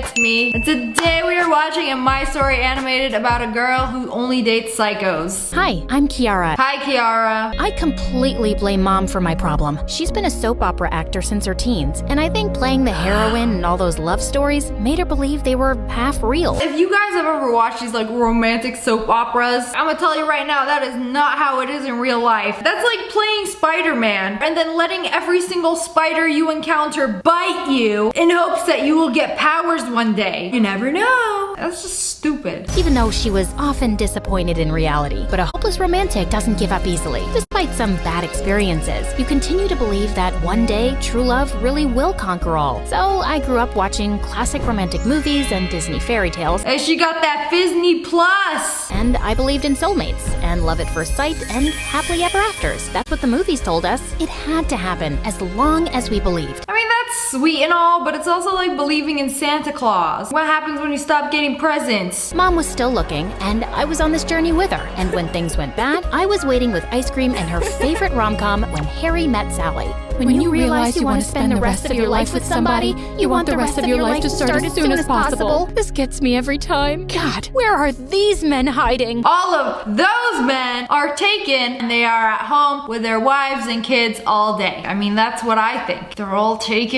it's me. And today we are watching a My Story animated about a girl who only dates psychos. Hi, I'm Kiara. Hi, Kiara. I completely blame Mom for my problem. She's been a soap opera actor since her teens, and I think playing the heroine and all those love stories made her believe they were half real. If you guys have ever watched these like romantic soap operas, I'm gonna tell you right now, that is not how it is in real life. That's like playing Spider-Man and then letting every single spider you encounter bite you in hopes that you will get powers one day. You never know. That's just stupid. Even though she was often disappointed in reality. But a hopeless romantic doesn't give up easily. Despite some bad experiences, you continue to believe that one day true love really will conquer all. So I grew up watching classic romantic movies and Disney fairy tales. And she got that Disney Plus. And I believed in soulmates and love at first sight and happily ever afters. That's what the movies told us. It had to happen as long as we believed. I mean, that's sweet and all, but it's also like believing in Santa Claus. What happens when you stop getting presents? Mom was still looking, and I was on this journey with her. And when things went bad, I was waiting with ice cream and her favorite rom-com, When Harry Met Sally. When you realize you want to spend the rest of your life with somebody, you want the rest of your life to start as soon as possible. This gets me every time. God, where are these men hiding? All of those men are taken and they are at home with their wives and kids all day. I mean, that's what I think. They're all taken.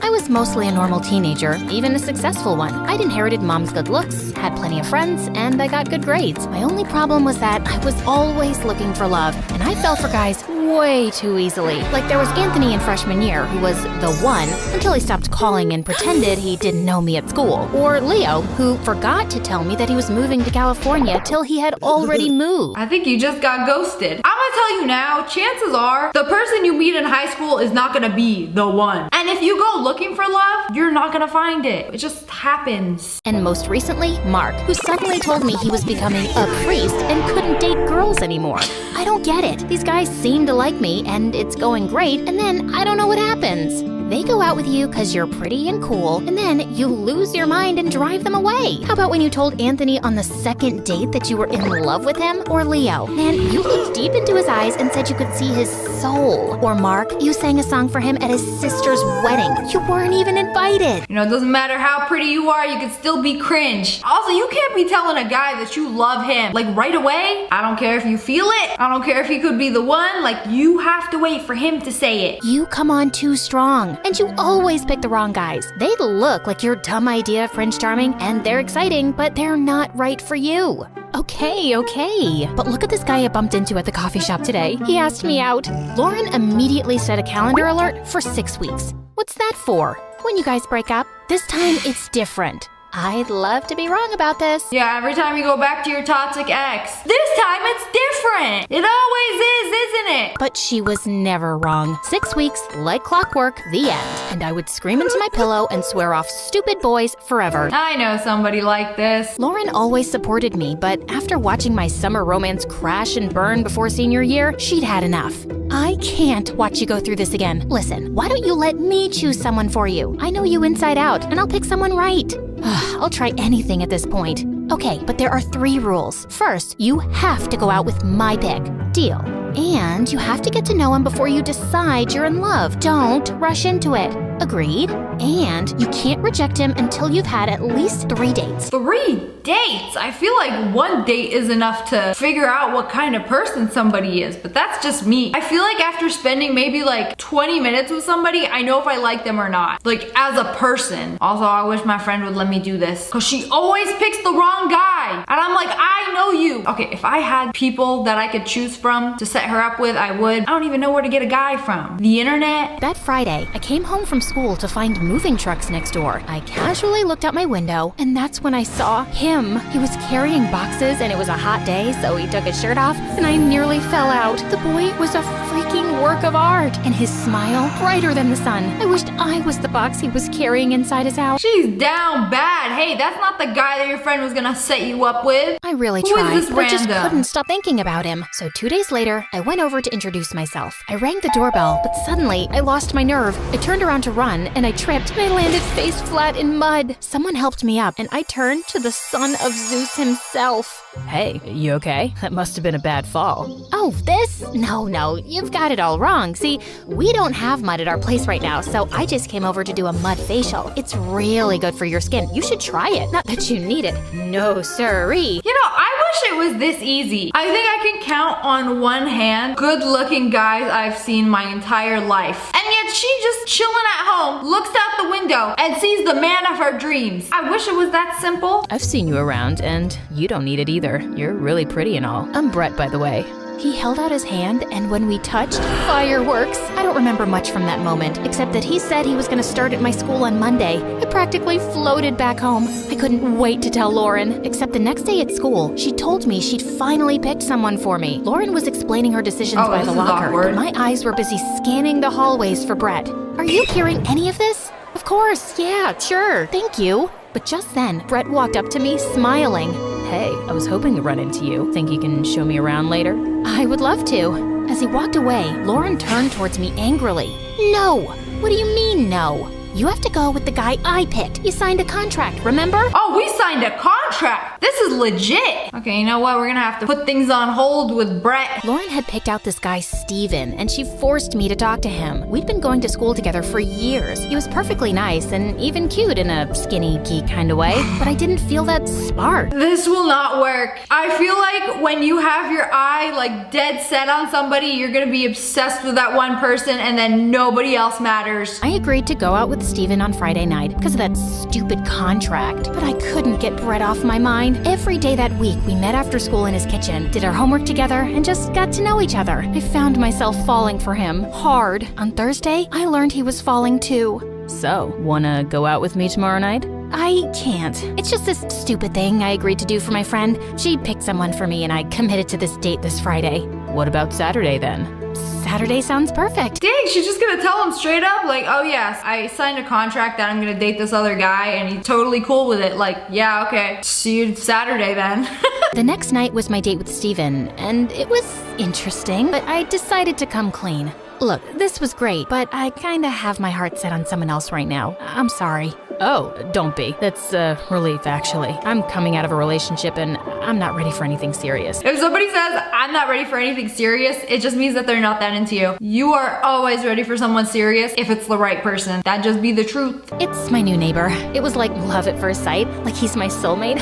I was mostly a normal teenager, even a successful one. I'd inherited Mom's good looks, had plenty of friends, and I got good grades. My only problem was that I was always looking for love, and I fell for guys way too easily. Like there was Anthony in freshman year, who was the one until he stopped calling and pretended he didn't know me at school. Or Leo, who forgot to tell me that he was moving to California till he had already moved. I think you just got ghosted. I'm gonna tell you now, chances are the person you meet in high school is not gonna be the one. And if you go looking for love, you're not gonna find it. It just happens. And most recently, Mark, who suddenly told me he was becoming a priest and couldn't date girls anymore. I don't get it. These guys seem to like me and it's going great, and then I don't know what happens. They go out with you because you're pretty and cool, and then you lose your mind and drive them away. How about when you told Anthony on the second date that you were in love with him? Or Leo, man, you looked deep into his eyes and said you could see his soul. Or Mark, you sang a song for him at his sister's wedding. You weren't even invited. You know, it doesn't matter how pretty you are, you can still be cringe. Also, you can't be telling a guy that you love him, like right away. I don't care if you feel it. I don't care if he could be the one. Like, you have to wait for him to say it. You come on too strong. And you always pick the wrong guys. They look like your dumb idea of Prince Charming, and they're exciting, but they're not right for you. Okay. But look at this guy I bumped into at the coffee shop today. He asked me out. Lauren immediately set a calendar alert for 6 weeks. What's that for? When you guys break up? This time it's different. I'd love to be wrong about this. Yeah, every time you go back to your toxic ex. This time it's different. It always is, isn't it? But she was never wrong. 6 weeks, like clockwork, the end. And I would scream into my pillow and swear off stupid boys forever. I know somebody like this. Lauren always supported me, but after watching my summer romance crash and burn before senior year, she'd had enough. I can't watch you go through this again. Listen, why don't you let me choose someone for you? I know you inside out, and I'll pick someone right. I'll try anything at this point. Okay, but there are 3 rules. First, you have to go out with my pick. Deal. And you have to get to know him before you decide you're in love. Don't rush into it. Agreed? And you can't reject him until you've had at least 3 dates. 3 dates? I feel like 1 date is enough to figure out what kind of person somebody is, but that's just me. I feel like after spending maybe like 20 minutes with somebody, I know if I like them or not. Like as a person. Also, I wish my friend would let me do this because she always picks the wrong guy. And I'm like, I know you. Okay, if I had people that I could choose from to set her up with, I would. I don't even know where to get a guy from. The internet? That Friday, I came home from school to find moving trucks next door. I casually looked out my window, and that's when I saw him. He was carrying boxes, and it was a hot day, so he took his shirt off, and I nearly fell out. The boy was a freaking work of art, and his smile brighter than the sun. I wished I was the box he was carrying inside his house. She's down bad. Hey, that's not the guy that your friend was gonna set you up with. I really Who tried, is this but just random? couldn't stop thinking about him. So 2 days later, I went over to introduce myself. I rang the doorbell, but suddenly I lost my nerve. I turned around to run, and I tripped, and I landed face flat in mud. Someone helped me up, and I turned to the son of Zeus himself. Hey, you okay? That must have been a bad fall. Oh, this? No, you've got it all all wrong. See, we don't have mud at our place right now, so I just came over to do a mud facial. It's really good for your skin. You should try it. Not that you need it. No, sirree. You know, I wish it was this easy. I think I can count on one hand good-looking guys I've seen my entire life. And yet she just chilling at home, looks out the window, and sees the man of her dreams. I wish it was that simple. I've seen you around, and you don't need it either. You're really pretty and all. I'm Brett, by the way. He held out his hand, and when we touched, fireworks. I don't remember much from that moment, except that he said he was going to start at my school on Monday. I practically floated back home. I couldn't wait to tell Lauren, except the next day at school, she told me she'd finally picked someone for me. Lauren was explaining her decisions by the locker, but my eyes were busy scanning the hallways for Brett. Are you hearing any of this? Of course, yeah, sure, thank you. But just then, Brett walked up to me, smiling. Hey, I was hoping to run into you. Think you can show me around later? I would love to. As he walked away, Lauren turned towards me angrily. No! What do you mean, no? You have to go with the guy I picked. You signed a contract, remember? Oh, we signed a contract. This is legit. Okay, you know what? We're gonna have to put things on hold with Brett. Lauren had picked out this guy, Steven, and she forced me to talk to him. We'd been going to school together for years. He was perfectly nice and even cute in a skinny, geek kind of way, but I didn't feel that spark. This will not work. I feel like when you have your eye like dead set on somebody, you're gonna be obsessed with that one person and then nobody else matters. I agreed to go out with Steven on Friday night because of that stupid contract, but I couldn't get Brett off my mind. Every day that week, we met after school in his kitchen, did our homework together, and just got to know each other. I found myself falling for him, hard. On Thursday, I learned he was falling too. So, wanna go out with me tomorrow night? I can't. It's just this stupid thing I agreed to do for my friend. She picked someone for me and I committed to this date this Friday. What about Saturday then? Saturday sounds perfect. Dang, she's just gonna tell him straight up, like, oh yes, I signed a contract that I'm gonna date this other guy and he's totally cool with it. Like, yeah, okay, see you Saturday then. The next night was my date with Steven, and it was interesting, but I decided to come clean. Look, this was great, but I kinda have my heart set on someone else right now. I'm sorry. Oh, don't be. That's a relief, actually. I'm coming out of a relationship and I'm not ready for anything serious. If somebody says, I'm not ready for anything serious, it just means that they're not that into you. You are always ready for someone serious if it's the right person. That'd just be the truth. It's my new neighbor. It was like love at first sight, like he's my soulmate,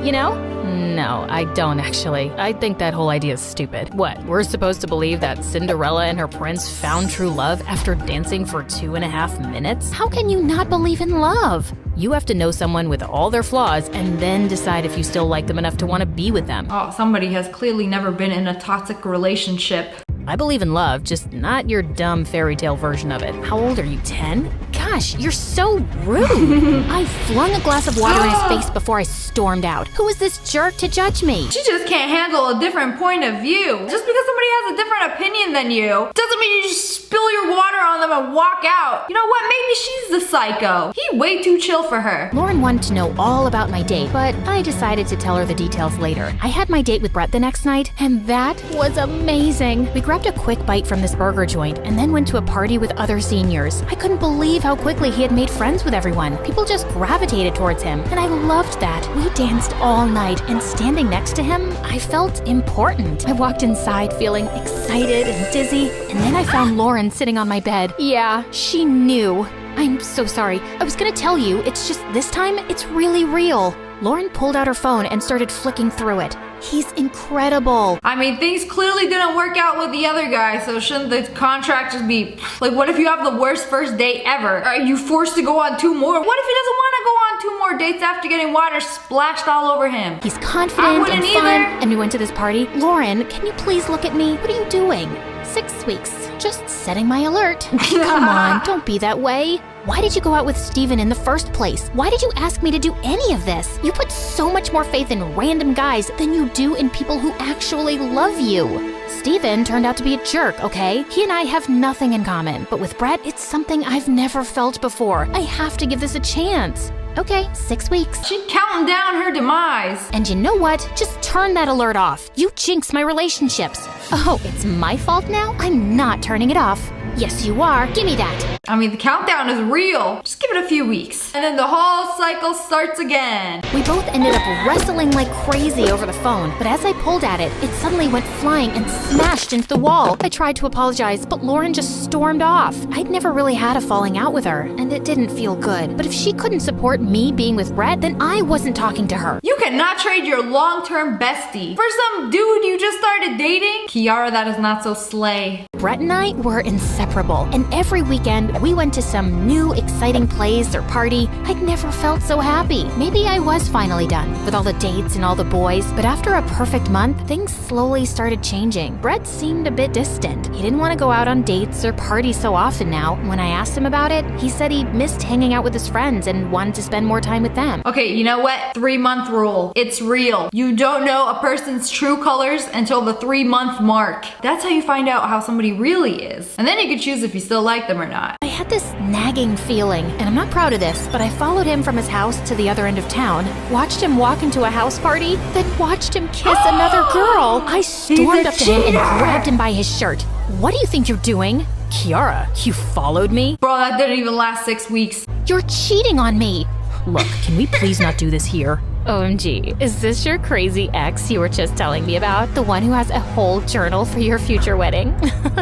you know? No, I don't actually. I think that whole idea is stupid. What, we're supposed to believe that Cinderella and her prince found true love after dancing for 2.5 minutes? How can you not believe in love? You have to know someone with all their flaws and then decide if you still like them enough to want to be with them. Oh, somebody has clearly never been in a toxic relationship. I believe in love, just not your dumb fairy tale version of it. How old are you, 10? Gosh, you're so rude. I flung a glass of water in his face before I stormed out. Who is this jerk to judge me? She just can't handle a different point of view. Just because somebody has a different opinion than you, doesn't mean you just spill your water on them and walk out. You know what, maybe she's the psycho. He's way too chill for her. Lauren wanted to know all about my date, but I decided to tell her the details later. I had my date with Brett the next night, and that was amazing. We grabbed a quick bite from this burger joint and then went to a party with other seniors. I couldn't believe how quickly he had made friends with everyone. People just gravitated towards him, and I loved that. We danced all night, and standing next to him, I felt important. I walked inside feeling excited and dizzy, and then I found Lauren sitting on my bed. Yeah, she knew. I'm so sorry. I was gonna tell you, it's just this time, it's really real. Lauren pulled out her phone and started flicking through it. He's incredible. I mean, things clearly didn't work out with the other guy, so shouldn't the contract just be, like, what if you have the worst first date ever? Are you forced to go on 2 more? What if he doesn't want to go on 2 more dates after getting water splashed all over him? He's confident and fun, and we went to this party. Lauren, can you please look at me? What are you doing? 6 weeks. Just setting my alert. Come on, don't be that way. Why did you go out with Steven in the first place? Why did you ask me to do any of this? You put so much more faith in random guys than you do in people who actually love you. Steven turned out to be a jerk, okay? He and I have nothing in common, but with Brett, it's something I've never felt before. I have to give this a chance. Okay, 6 weeks. She's counting down her demise. And you know what? Just turn that alert off. You jinx my relationships. Oh, it's my fault now? I'm not turning it off. Yes, you are. Give me that. I mean, the countdown is real. Just give it a few weeks. And then the whole cycle starts again. We both ended up wrestling like crazy over the phone, but as I pulled at it, it suddenly went flying and smashed into the wall. I tried to apologize, but Lauren just stormed off. I'd never really had a falling out with her, and it didn't feel good. But if she couldn't support me being with Brett, then I wasn't talking to her. You cannot trade your long-term bestie for some dude you just started dating? Kiara, that is not so slay. Brett and I were inseparable, and every weekend we went to some new exciting place or party. I'd never felt so happy. Maybe I was finally done with all the dates and all the boys, but after a perfect month, things slowly started changing. Brett seemed a bit distant. He didn't want to go out on dates or parties so often now. When I asked him about it, he said he missed hanging out with his friends and wanted to spend more time with them. Okay, you know what? 3-month rule. It's real. You don't know a person's true colors until the 3-month mark. That's how you find out how somebody really is. And then you can choose if you still like them or not. I had this nagging feeling, and I'm not proud of this, but I followed him from his house to the other end of town, watched him walk into a house party, then watched him kiss another girl. I stormed up to him and grabbed him by his shirt. What do you think you're doing? Kiara, you followed me? Bro, that didn't even last 6 weeks. You're cheating on me. Look, can we please not do this here? OMG, is this your crazy ex you were just telling me about? The one who has a whole journal for your future wedding?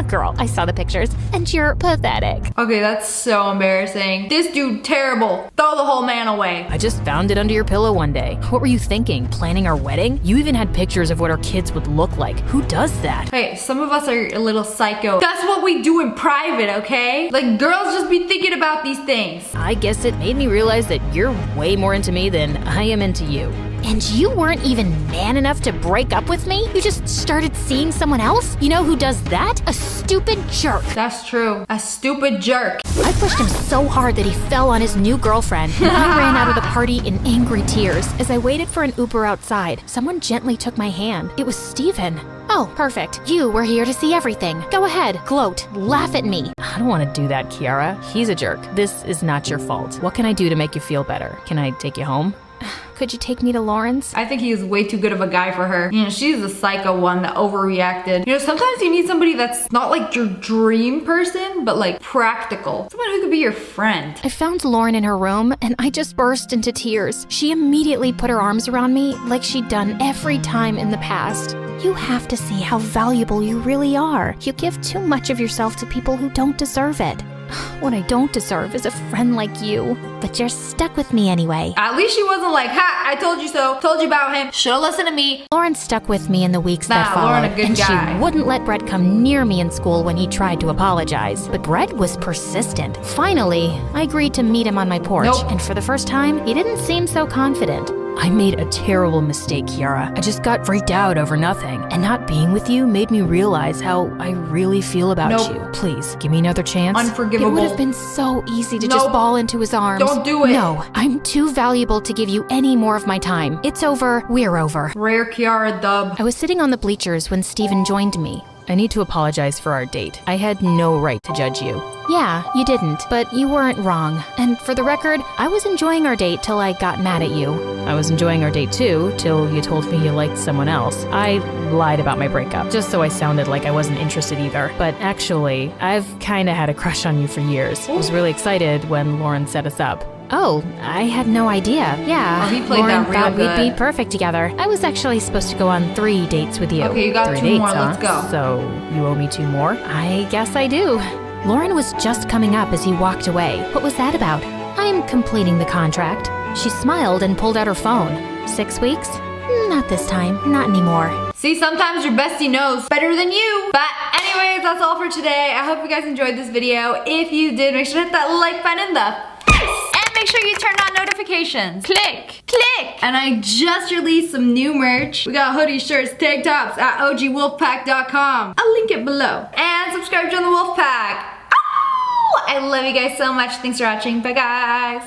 Girl, I saw the pictures, and you're pathetic. Okay, that's so embarrassing. This dude, terrible. Throw the whole man away. I just found it under your pillow one day. What were you thinking? Planning our wedding? You even had pictures of what our kids would look like. Who does that? Hey, some of us are a little psycho. That's what we do in private, okay? Like, girls just be thinking about these things. I guess it made me realize that you're way more into me than I am into you. And you weren't even man enough to break up with me? You just started seeing someone else? You know who does that? A stupid jerk. That's true. A stupid jerk. I pushed him so hard that he fell on his new girlfriend, and I ran out of the party in angry tears. As I waited for an Uber outside, someone gently took my hand. It was Steven. Oh, perfect. You were here to see everything. Go ahead, gloat, laugh at me. I don't want to do that, Kiara. He's a jerk. This is not your fault. What can I do to make you feel better? Can I take you home? Could you take me to Lauren's? I think he is way too good of a guy for her. You know, she's the psycho one that overreacted. You know, sometimes you need somebody that's not like your dream person, but like practical. Someone who could be your friend. I found Lauren in her room, and I just burst into tears. She immediately put her arms around me like she'd done every time in the past. You have to see how valuable you really are. You give too much of yourself to people who don't deserve it. What I don't deserve is a friend like you. But you're stuck with me anyway. At least she wasn't like, ha, I told you so. Told you about him. Should've listened to me. Lauren stuck with me in the weeks that followed. Lauren, a good and guy. She wouldn't let Brett come near me in school when he tried to apologize. But Brett was persistent. Finally, I agreed to meet him on my porch. Nope. And for the first time, he didn't seem so confident. I made a terrible mistake, Kiara. I just got freaked out over nothing. And not being with you made me realize how I really feel about Nope. you. Please, give me another chance. Unforgivable. It would have been so easy to Nope. just fall into his arms. Don't do it. No, I'm too valuable to give you any more of my time. It's over. We're over. Rare Kiara dub. I was sitting on the bleachers when Steven joined me. I need to apologize for our date. I had no right to judge you. Yeah, you didn't, but you weren't wrong. And for the record, I was enjoying our date till I got mad at you. I was enjoying our date too, till you told me you liked someone else. I lied about my breakup, just so I sounded like I wasn't interested either. But actually, I've kinda had a crush on you for years. I was really excited when Lauren set us up. Oh, I had no idea. Yeah, Oh, he played Lauren that real thought good. we'd be perfect together. I was actually supposed to go on 3 dates with you. Okay, you got 3 2 dates, more. huh? Let's go. So, you owe me 2 more? I guess I do. Lauren was just coming up as he walked away. What was that about? I'm completing the contract. She smiled and pulled out her phone. 6 weeks? Not this time. Not anymore. See, sometimes your bestie knows better than you. But anyways, that's all for today. I hope you guys enjoyed this video. If you did, make sure to hit that like button in the face. And make sure you turn on notifications. Click, click. And I just released some new merch. We got hoodies, shirts, tank tops at ogwolfpack.com. I'll link it below. And subscribe to the Wolfpack. Ow! I love you guys so much. Thanks for watching. Bye, guys.